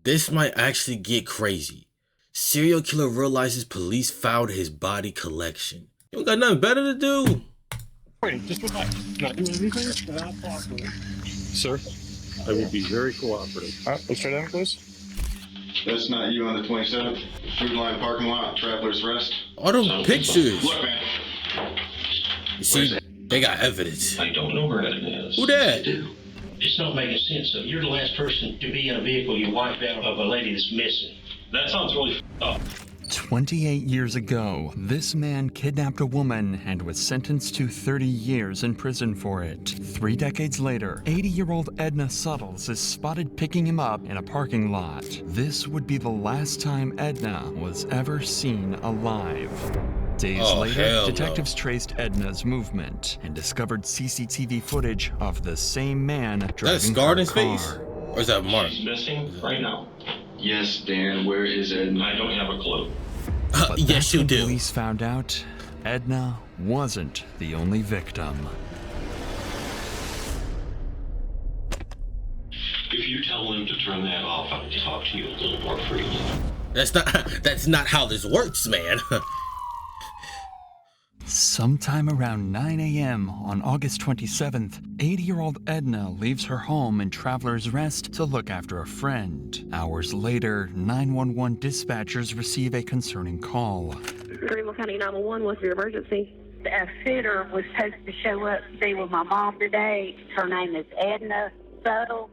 This might actually get crazy. Serial killer realizes police found his body collection. You don't got nothing better to do? Wait, just relax. Not doing anything, and I'll cooperate. Sir, I will be very cooperative. All right, let's try that, please. That's not you on the 27th. Food Line parking lot, Traveler's Rest. All them pictures. Look, man. You see, they got evidence. I don't know where it is. Who that? It's not making sense. So you're the last person to be in a vehicle you wiped out of a lady that's missing. That sounds really up. 28 years ago, this man kidnapped a woman and was sentenced to 30 years in prison for it. 3 decades later, 80-year-old Edna Suttles is spotted picking him up in a parking lot. This would be the last time Edna was ever seen alive. Days later, detectives traced Edna's movement and discovered CCTV footage of the same man driving that scar in his car. face? Or is that Mark? She's missing right now. Yes, Dan, where is Edna? I don't have a clue. But yes, you when do. Police found out Edna wasn't the only victim. If you tell them to turn that off, I can talk to you a little more freely. That's not how this works, man. Sometime around 9 a.m. on August 27th, 80-year-old Edna leaves her home in Traveler's Rest to look after a friend. Hours later, 911 dispatchers receive a concerning call. Greenville County 911, what's your emergency? A sitter was supposed to show up to be with my mom today. Her name is Edna Suttle,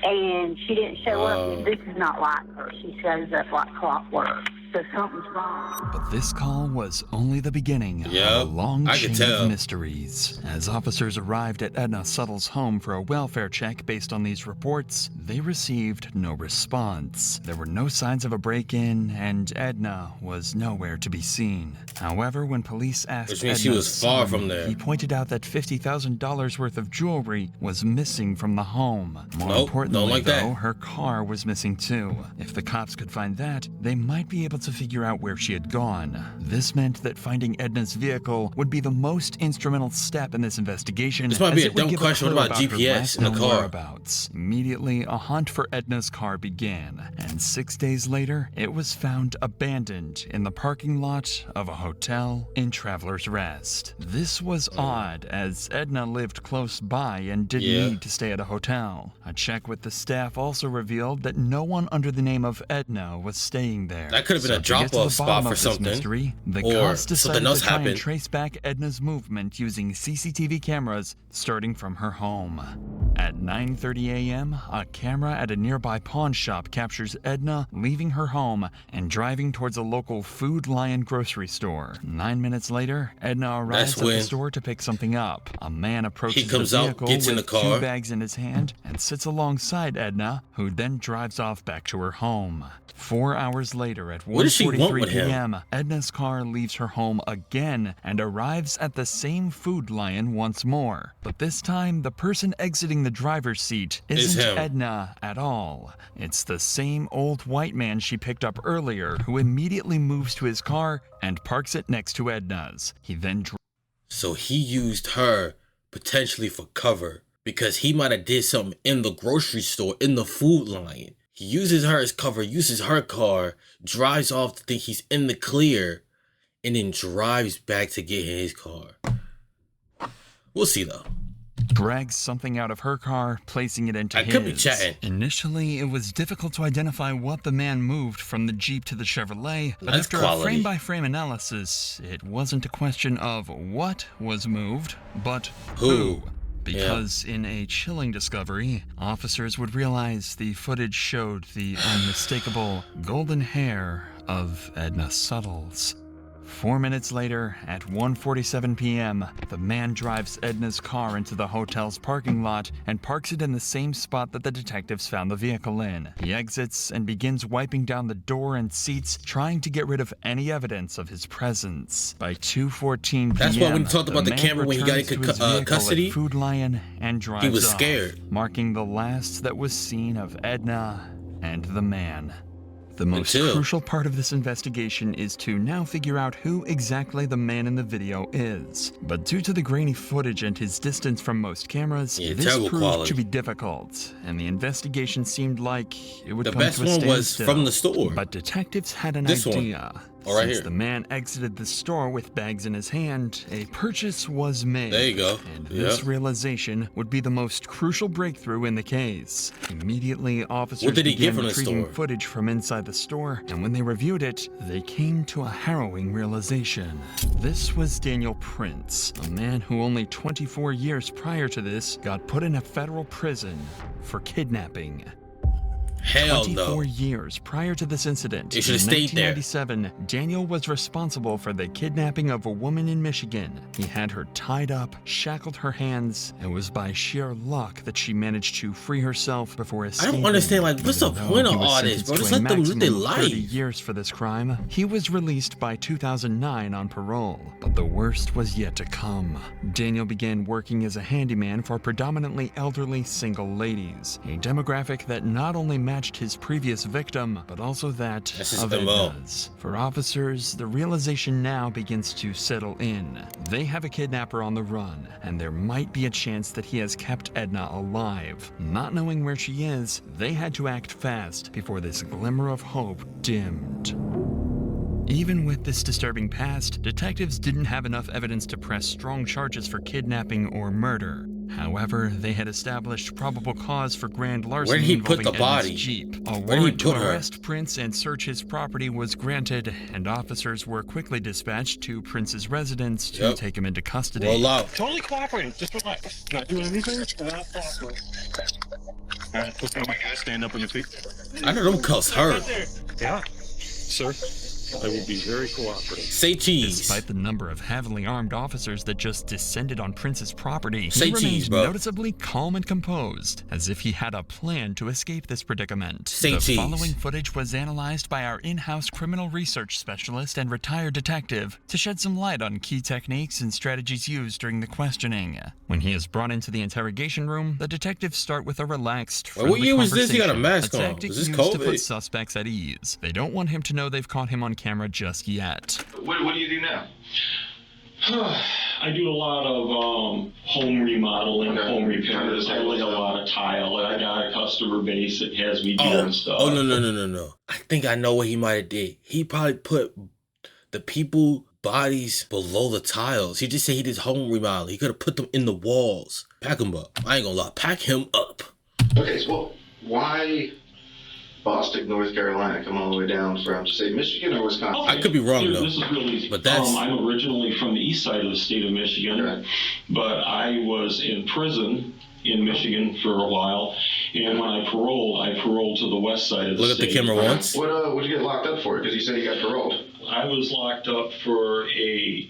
and she didn't show up. This is not like her. She shows up like clockwork. So something's wrong. But this call was only the beginning of a long chain of mysteries. As officers arrived at Edna Suttle's home for a welfare check based on these reports, they received no response. There were no signs of a break-in, and Edna was nowhere to be seen. However, when police asked Which means Edna's she was far son, from there. he pointed out that $50,000 worth of jewelry was missing from the home. More importantly, don't like though, that. her car was missing too. If the cops could find that, they might be able to figure out where she had gone. This meant that finding Edna's vehicle would be the most instrumental step in this investigation. This might be as a it would dumb give question. clue What about her GPS last in the known car? whereabouts. Immediately, a hunt for Edna's car began, and 6 days later, it was found abandoned in the parking lot of a hotel in Traveler's Rest. This was odd, as Edna lived close by and didn't need to stay at a hotel. A check with the staff also revealed that no one under the name of Edna was staying there. That could have been a to get to drop-off the spot bottom for of this something. mystery, the Or cops decided something else to try and happened. trace back Edna's movement using CCTV cameras starting from her home. At 9:30 a.m., a camera at a nearby pawn shop captures Edna leaving her home and driving towards a local Food Lion grocery store. 9 minutes later, Edna arrives at the store to pick something up. A man approaches He comes the out, vehicle gets in with the car. 2 bags in his hand and sits alongside Edna, who then drives off back to her home. 4 hours later, at What does she want 1:43 with him? p.m., Edna's car leaves her home again and arrives at the same Food Lion once more. But this time, the person exiting the driver's seat isn't him. Edna at all. It's the same old white man she picked up earlier, who immediately moves to his car and parks it next to Edna's. He then So he used her potentially for cover because he might have did something in the grocery store, in the Food Lion. He uses her as cover, uses her car, drives off to think he's in the clear, and then drives back to get in his car. We'll see though. drags something out of her car, placing it into his. I could be chatting. Initially, it was difficult to identify what the man moved from the Jeep to the Chevrolet, but That's after quality. a frame-by-frame analysis, it wasn't a question of what was moved, but who. Because in a chilling discovery, officers would realize the footage showed the unmistakable golden hair of Edna Suttles. 4 minutes later, at 1:47 p.m., the man drives Edna's car into the hotel's parking lot and parks it in the same spot that the detectives found the vehicle in. He exits and begins wiping down the door and seats, trying to get rid of any evidence of his presence. By 2:14 p.m., That's why when you talked about the man camera when he got returns in to his vehicle custody, at Food Lion and drives he was off, scared. marking the last that was seen of Edna and the man. The most crucial part of this investigation is to now figure out who exactly the man in the video is. But due to the grainy footage and his distance from most cameras, this proved to be difficult, and the investigation seemed like it would come to a standstill. The best one was from the store. But detectives had an idea. Right Since here. the man exited the store with bags in his hand, a purchase was made. There you go. And this realization would be the most crucial breakthrough in the case. Immediately, officers began retrieving footage from inside the store, and when they reviewed it, they came to a harrowing realization. This was Daniel Prince, a man who only 24 years prior to this got put in a federal prison for kidnapping. Hell 24 years prior to this incident, They should have stayed there. in 1997, Daniel was responsible for the kidnapping of a woman in Michigan. He had her tied up, shackled her hands, and it was by sheer luck that she managed to free herself before escaping. I don't understand, like, what's the point of all this, bro? Just let them live their life. 30 years for this crime. He was released by 2009 on parole, but the worst was yet to come. Daniel began working as a handyman for predominantly elderly single ladies, a demographic that not only matched his previous victim, but also that of Edna's. For officers, the realization now begins to settle in. They have a kidnapper on the run, and there might be a chance that he has kept Edna alive. Not knowing where she is, they had to act fast before this glimmer of hope dimmed. Even with this disturbing past, detectives didn't have enough evidence to press strong charges for kidnapping or murder. However, they had established probable cause for grand larceny. Where did he put the Edna's body? Jeep. A Where did he warrant to put her? arrest Prince and search his property was granted, and officers were quickly dispatched to Prince's residence to take him into custody. Roll out. Totally cooperating. Just relax. Not doing anything. Not cooperating. All right, oh my God, stand up on your feet. I know them cuss hurt. Yeah, sir. I will be very cooperative. Say cheese. Despite the number of heavily armed officers that just descended on Prince's property, Say he cheese, remained bro. noticeably calm and composed, as if he had a plan to escape this predicament. Say the cheese. following footage was analyzed by our in-house criminal research specialist and retired detective to shed some light on key techniques and strategies used during the questioning. When he is brought into the interrogation room, the detectives start with a relaxed, friendly what year was this? He got a conversation, mask on. tactic Is this used to COVID? put suspects at ease. They don't want him to know they've caught him on camera just yet. What do you do now? I do a lot of home remodeling, home repairs. I lay a lot of tile, and I got a customer base that has me doing stuff. Oh, no. I think I know what he might have did. He probably put the people bodies below the tiles. He just said he did home remodeling. He could have put them in the walls. Pack him up. I ain't gonna lie. Pack him up. Okay, so why Boston, North Carolina, come all the way down from, say, Michigan or Wisconsin? I could be wrong, Here, though. This is real easy. But that's... I'm originally from the east side of the state of Michigan, but I was in prison in Michigan for a while, and when I paroled to the west side of the state. Look at the camera once. What'd you get locked up for? Because you said you got paroled. I was locked up for a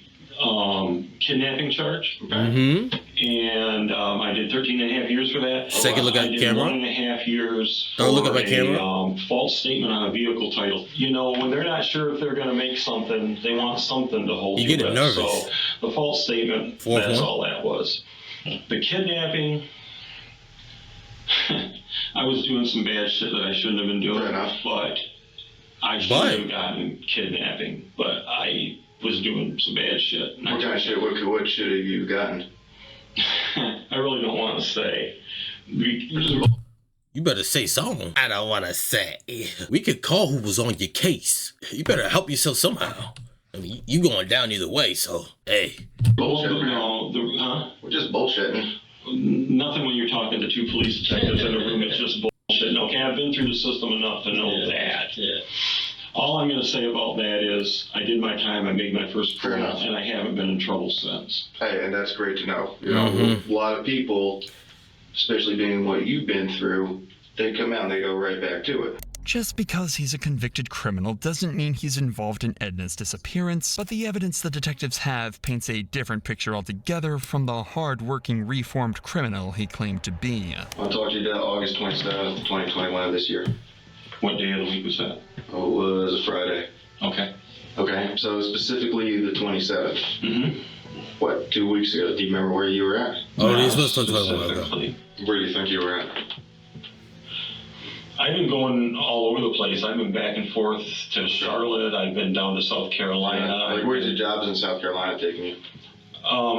kidnapping charge. Mm-hmm. And I did 13 and a half years for that. Second look at I did camera. 1.5 years for Third look at my camera. False statement on a vehicle title. You know, when they're not sure if they're going to make something, they want something to hold You you get with. nervous. So the false statement, that's all that was. The kidnapping, I was doing some bad shit that I shouldn't have been doing. Fair enough. But I shouldn't have gotten kidnapping. But I was doing some bad shit. What kind of shit? What shit have you gotten? I really don't want to say. You better say something. I don't want to say. We could call who was on your case. You better help yourself somehow. I mean, you going down either way, so, hey. Bullshit. Huh? We're just bullshitting. Nothing when you're talking to two police detectives in a room. It's just bullshit. Okay, I've been through the system enough to know that. Yeah. All I'm going to say about that is I did my time, I made my first parole, and I haven't been in trouble since. Hey, and that's great to know. You know, a lot of people, especially being what you've been through, they come out and they go right back to it. Just because he's a convicted criminal doesn't mean he's involved in Edna's disappearance, but the evidence the detectives have paints a different picture altogether from the hard-working, reformed criminal he claimed to be. I'll talk to you about August 27th, 2021 of this year. What day of the week was that? Oh, it was a Friday. Okay. Okay, so specifically the 27th. Mm-hmm. What, 2 weeks ago? Do you remember where you were at? Oh, this was 21 ago. Where do you think you were at? I've been going all over the place. I've been back and forth to Charlotte. I've been down to South Carolina. Like, where's your jobs in South Carolina taking you?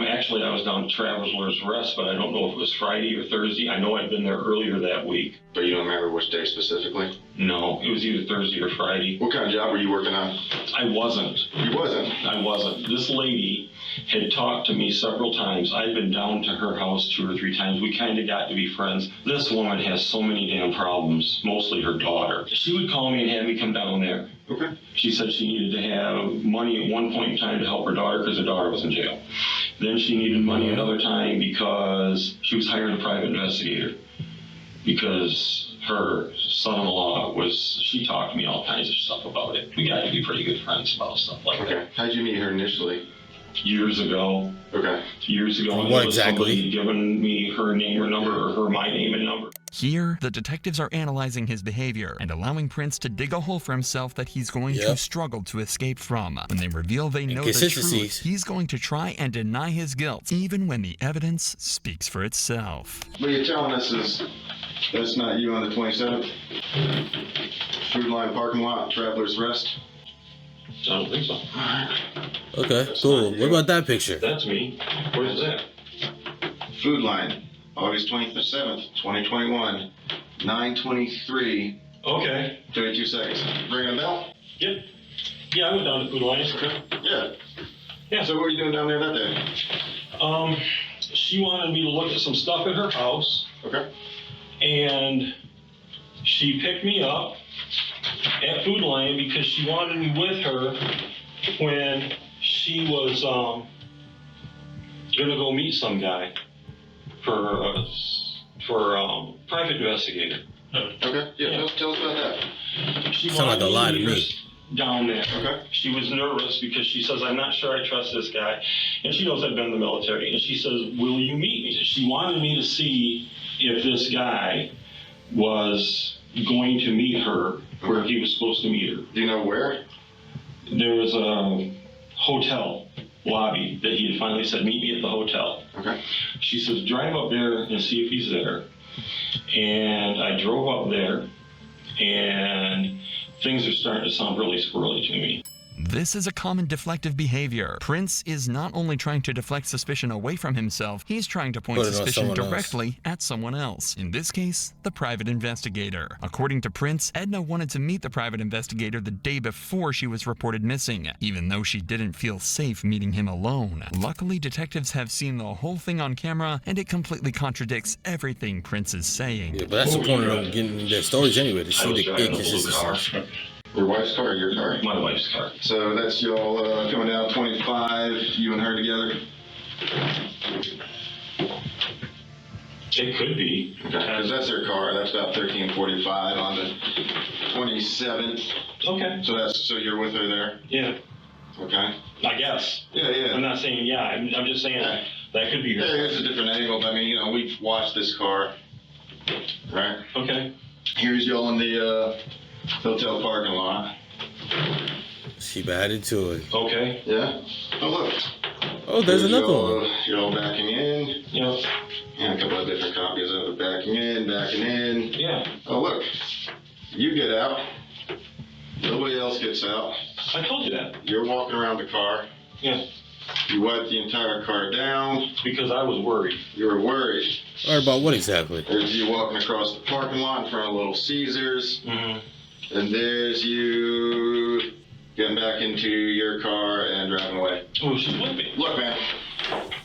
Actually, I was down to Travelers Rest, but I don't know if it was Friday or Thursday. I know I'd been there earlier that week. But you don't remember which day specifically? No, it was either Thursday or Friday. What kind of job were you working on? I wasn't. You wasn't? I wasn't. This lady had talked to me several times. I'd been down to her house 2 or 3 times. We kind of got to be friends. This woman has so many damn problems, mostly her daughter. She would call me and have me come down there. Okay. She said she needed to have money at one point in time to help her daughter because her daughter was in jail. Then she needed money another time because she was hiring a private investigator. Because her son-in-law she talked to me all kinds of stuff about it. We got to be pretty good friends about stuff like that. Okay. How'd you meet her initially? Years ago. Okay. Years ago. What exactly? Somebody giving me her name or number, or her my name and number. Here, the detectives are analyzing his behavior and allowing Prince to dig a hole for himself that he's going to struggle to escape from. When they reveal they know the truth, he's going to try and deny his guilt, even when the evidence speaks for itself. What you're telling us is that's not you on the 27th? Food Line parking lot, Travelers Rest? I don't think so. Okay, cool. What about that picture? That's me. Where's that? Food Line, August 27th, 2021, 9:23. Okay. 32 seconds. Ringing a bell? Yep. Yeah, I went down to Food Line. Okay. Yeah. Yeah. So what were you doing down there that day? She wanted me to look at some stuff at her house. Okay. And she picked me up at Food Line because she wanted me with her when she was gonna go meet some guy for private investigator. Okay. Yeah. Tell us about that. She Sound like a lie to me. Down there. Okay. She was nervous because she says, I'm not sure I trust this guy. And she knows I've been in the military. And she says, will you meet me? She wanted me to see if this guy was going to meet her where he was supposed to meet her. Do you know where? There was a hotel lobby that he had finally said, meet me at the hotel. Okay. She says, drive up there and see if he's there. And I drove up there, and things are starting to sound really squirrely to me. This is a common deflective behavior. Prince is not only trying to deflect suspicion away from himself, he's trying to point suspicion directly at someone else. In this case, the private investigator. According to Prince, Edna wanted to meet the private investigator the day before she was reported missing, even though she didn't feel safe meeting him alone. Luckily, detectives have seen the whole thing on camera, and it completely contradicts everything Prince is saying. Yeah, but that's the point of them getting their stories anyway, to see the inconsistencies. Your wife's car or your car? My wife's car. So that's y'all coming down 25, you and her together? It could be. Okay, because that's her car. That's about 13:45 on the 27th. Okay. So you're with her there? Yeah. Okay. I guess. Yeah. I'm not saying yeah. I'm just saying that could be her. Yeah, here's a different angle. I mean, we've watched this car, right? Okay. Here's y'all in the hotel parking lot. She bad into it. Okay. Yeah. Oh look. Oh, there's another one. Y'all backing in. Yeah. And a couple of different copies of it. Backing in. Yeah. Oh look. You get out. Nobody else gets out. I told you that. You're walking around the car. Yeah. You wipe the entire car down. Because I was worried. You were worried. Worried about what exactly? There's you walking across the parking lot in front of Little Caesars. Mm-hmm. And there's you getting back into your car and driving away. Oh, she's with me. Look, man,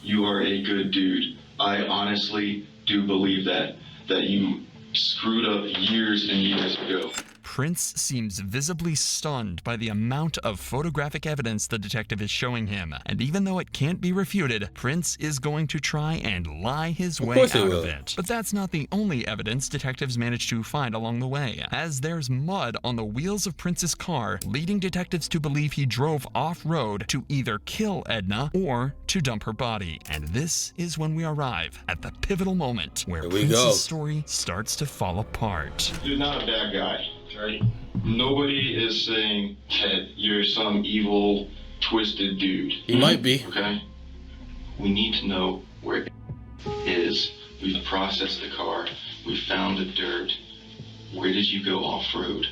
you are a good dude. I honestly do believe that you screwed up years and years ago. Prince seems visibly stunned by the amount of photographic evidence the detective is showing him, and even though it can't be refuted, Prince is going to try and lie his way out of it. But that's not the only evidence detectives manage to find along the way, as there's mud on the wheels of Prince's car, leading detectives to believe he drove off-road to either kill Edna or to dump her body. And this is when we arrive at the pivotal moment where Prince's story starts to fall apart. You're not a bad guy. Right. Nobody is saying that you're some evil, twisted dude. He might be. Okay? We need to know where it is. We've processed the car. We found the dirt. Where did you go off-road?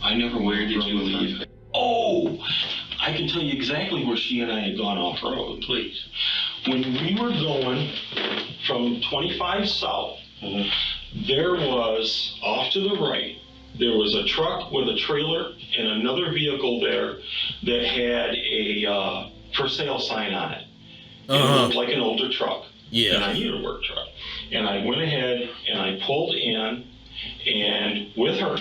I never went. Where did you leave? Oh, I can tell you exactly where she and I had gone off-road. Please. When we were going from 25 south, there was, off to the right, there was a truck with a trailer and another vehicle there that had a for sale sign on it. And it looked like an older truck. Yeah. And I needed a work truck. And I went ahead and I pulled in and with her,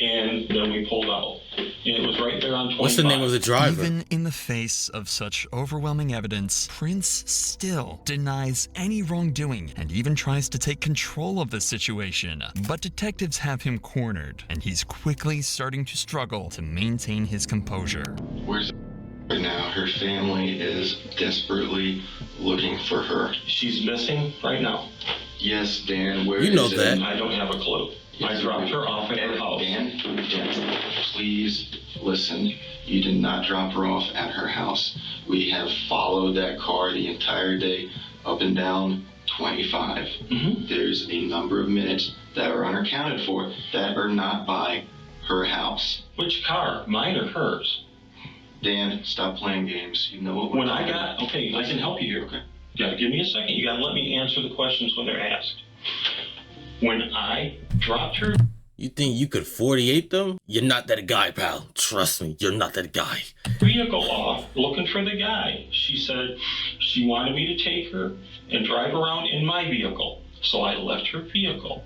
and then we pulled out. And it was right there on 25. What's the name of the driver? Even in the face of such overwhelming evidence, Prince still denies any wrongdoing and even tries to take control of the situation. But detectives have him cornered, and he's quickly starting to struggle to maintain his composure. Where's right now? Her family is desperately looking for her. She's missing right now. Yes, Dan, where is You know it? that. I don't have a clue. I dropped her off at her house. Dan, please listen. You did not drop her off at her house. We have followed that car the entire day up and down 25. There's a number of minutes that are unaccounted for that are not by her house. Which car? Mine or hers? Dan, stop playing games. You know what we're When I talking got, about. okay, I can help you here. Okay. You gotta give me a second. You gotta let me answer the questions when they're asked. When I dropped her You think you could 48 them? You're not that guy, pal. Trust me, you're not that guy. vehicle off looking for the guy, she said she wanted me to take her and drive around in my vehicle. So I left her vehicle.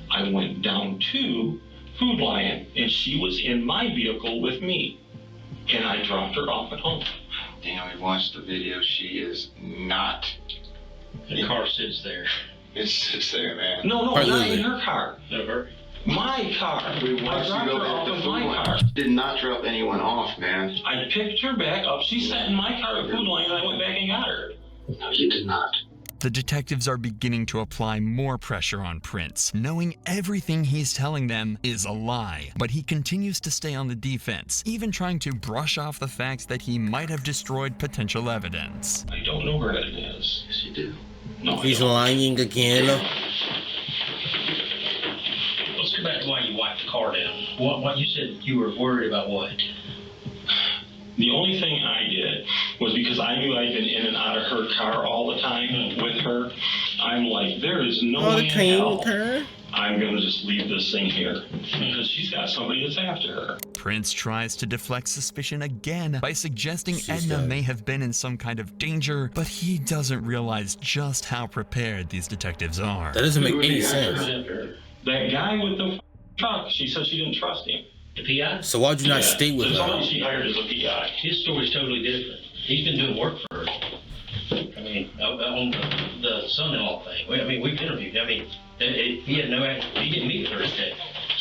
I went down to Food Lion and she was in my vehicle with me. And I dropped her off at home. Dan, we watched the video. She is not. The car sits there. It sits there, man. No, not Literally. in her car. Never. My car. We I watched you dropped go her back off to in Food my Lion. car. Did not drop anyone off, man. I picked her back up. She sat in my car at Food Lion and I went back and got her. No, you did not. The detectives are beginning to apply more pressure on Prince, knowing everything he's telling them is a lie. But he continues to stay on the defense, even trying to brush off the fact that he might have destroyed potential evidence. I don't know where it is. Yes, you do. No, I He's don't. lying again. Let's go back to why you wiped the car down. What you said you were worried about what? The only thing I did was because I knew I'd been in and out of her car all the time with her. I'm like, there is no Oh, way the in cane hell turn. I'm going to just leave this thing here because she's got somebody that's after her. Prince tries to deflect suspicion again by suggesting Edna got it. may have been in some kind of danger, but he doesn't realize just how prepared these detectives are. That doesn't make Who any was the sense. after? That guy with the truck, she said she didn't trust him. The PI? So why'd you not Yeah, stay with somebody her? she hired as a PI. His story's totally different. He's been doing work for her. I mean, on the son-in-law thing. I mean, we've interviewed. I mean, he had no, he didn't meet with her today.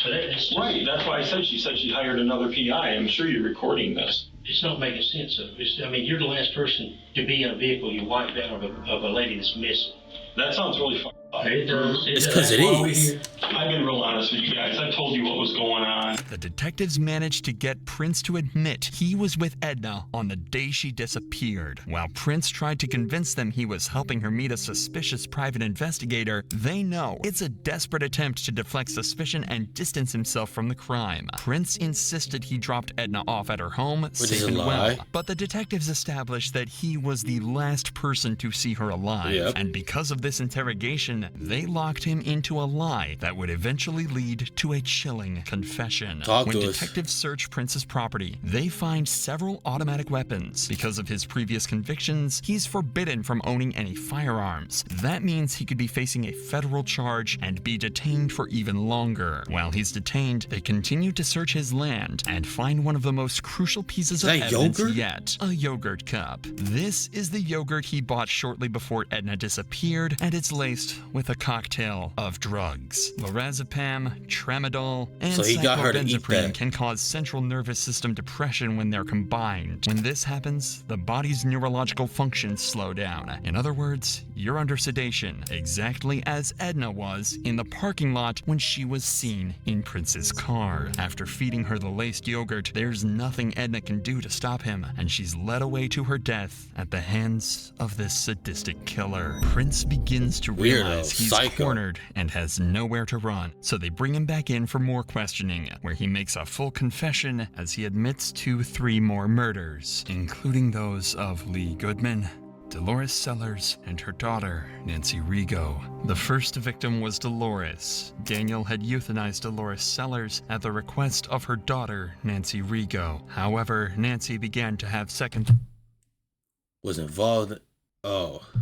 So that's Right, that's why I said she hired another PI. I'm sure you're recording this. it's not making sense. I mean, you're the last person to be in a vehicle you wiped out of a lady that's missing. That sounds really fucked up. It does. It's 'cause it That's why we're is. here. I've been real honest with you guys. I told you what was going on. The detectives managed to get Prince to admit he was with Edna on the day she disappeared. While Prince tried to convince them he was helping her meet a suspicious private investigator, they know it's a desperate attempt to deflect suspicion and distance himself from the crime. Prince insisted he dropped Edna off at her home, is safe a and lie. well. But the detectives established that he was the last person to see her alive. Yep. And because of this interrogation, they locked him into a lie that would eventually lead to a chilling confession. Talk When to us. detectives search Prince's property, they find several automatic weapons. Because of his previous convictions, he's forbidden from owning any firearms. That means he could be facing a federal charge and be detained for even longer. While he's detained, they continue to search his land and find one of the most crucial pieces of that evidence yogurt? yet, a yogurt cup. This is the yogurt he bought shortly before Edna disappeared, and it's laced with a cocktail of drugs. Lorazepam, tramadol, and So he got her to eat cyclobenzaprine that. can cause central nervous system depression when they're combined. When this happens, the body's neurological functions slow down. In other words, you're under sedation, exactly as Edna was in the parking lot when she was seen in Prince's car. After feeding her the laced yogurt, there's nothing Edna can do to stop him, and she's led away to her death at the hands of this sadistic killer. Prince begins to Weirdo. realize realize he's psycho. cornered and has nowhere to run, so they bring him back in for more questioning, where he makes a full confession as he admits to 3 more murders, including those of Lee Goodman, Dolores Sellers, and her daughter, Nancy Rigo. The first victim was Dolores. Daniel had euthanized Dolores Sellers at the request of her daughter, Nancy Rigo. However, Nancy began to have second Was involved.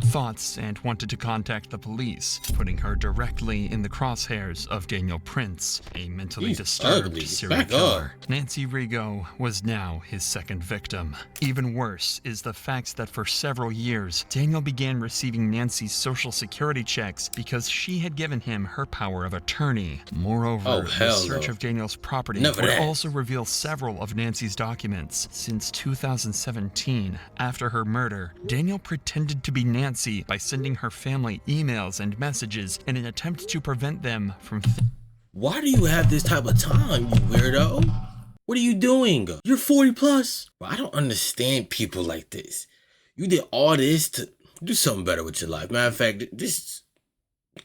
thoughts and wanted to contact the police, putting her directly in the crosshairs of Daniel Prince, a mentally He's disturbed ugly. serial Back killer. up. Nancy Rigo was now his second victim. Even worse is the fact that for several years, Daniel began receiving Nancy's social security checks because she had given him her power of attorney. Moreover, the hell search no. of Daniel's property Never would that. also reveal several of Nancy's documents. Since 2017, after her murder, Daniel pretended to be Nancy by sending her family emails and messages in an attempt to prevent them from Why do you have this type of time, you weirdo? What are you doing? You're 40 plus. Bro, I don't understand people like this. You did all this to do something better with your life. Matter of fact, this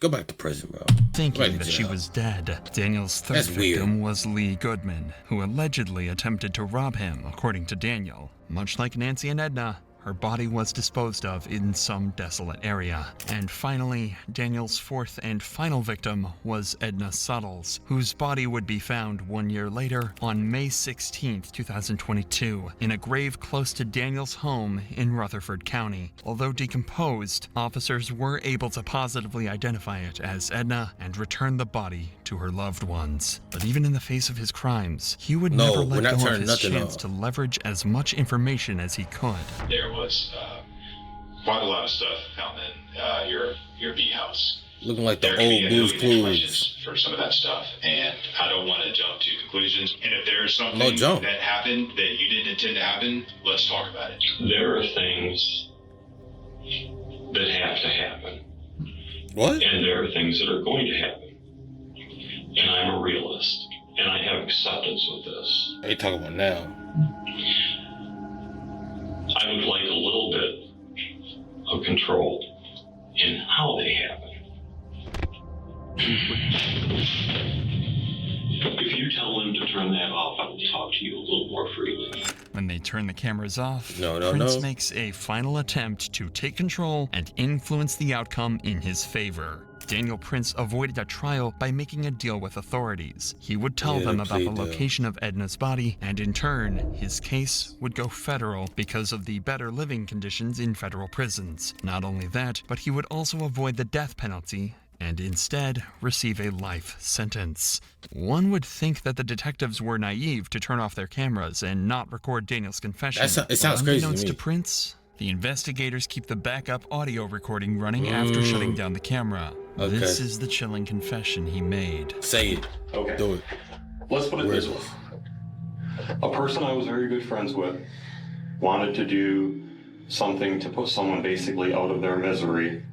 go back to prison, bro. thinking Right to that she jail. was dead. Daniel's third That's weird. victim was Lee Goodman, who allegedly attempted to rob him, according to Daniel. Much like Nancy and Edna, her body was disposed of in some desolate area. And finally, Daniel's fourth and final victim was Edna Suttles, whose body would be found 1 year later on May 16, 2022, in a grave close to Daniel's home in Rutherford County. Although decomposed, officers were able to positively identify it as Edna and return the body to her loved ones. But even in the face of his crimes, he would No, never we're let not go of turning his nothing chance off. to leverage as much information as he could. There was quite a lot of stuff found in your B house. Looking like the There can be old Blue's million Clues. explanations for some of that stuff, and I don't want to jump to conclusions. And if there's something No jump. that happened that you didn't intend to happen, let's talk about it. There are things that have to happen, What? and there are things that are going to happen. And I'm a realist, and I have acceptance with this. What are you talking about now? I would like a little bit of control in how they happen. If you tell them to turn that off, I will talk to you a little more freely. When they turn the cameras off, No, Prince no. makes a final attempt to take control and influence the outcome in his favor. Daniel Prince avoided a trial by making a deal with authorities. He would tell Yeah, them about the plea deal. location of Edna's body, and in turn, his case would go federal because of the better living conditions in federal prisons. Not only that, but he would also avoid the death penalty and instead receive a life sentence. One would think that the detectives were naive to turn off their cameras and not record Daniel's confession. It sounds But crazy to unbeknownst me. to Prince, the investigators keep the backup audio recording running after shutting down the camera. Okay. This is the chilling confession he made. Say it. Okay. Do it. Let's put it this way. A person I was very good friends with wanted to do something to put someone basically out of their misery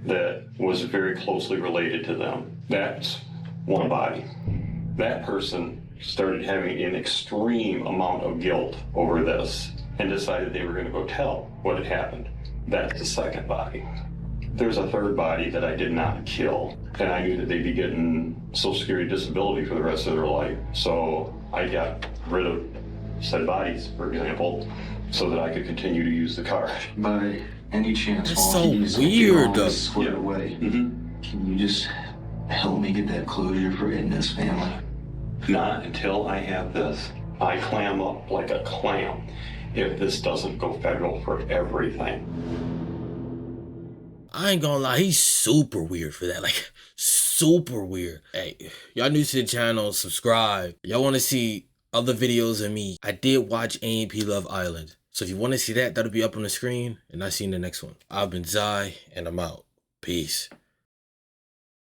that was very closely related to them. That's one body. That person started having an extreme amount of guilt over this and decided they were going to go tell what had happened. That's the second body. There's a third body that I did not kill, and I knew that they'd be getting Social Security disability for the rest of their life. So I got rid of said bodies, for example, so that I could continue to use the card. By any chance, That's while so he's weird, getting all though. this squared away, can you just help me get that closure for Edna's family? Not until I have this. I clam up like a clam if this doesn't go federal for everything. I ain't gonna lie, he's super weird for that. Like, super weird. Hey, y'all new to the channel, subscribe. Y'all wanna see other videos of me? I did watch A&P Love Island. So if you wanna see that, that'll be up on the screen. And I'll see you in the next one. I've been Zai, and I'm out. Peace.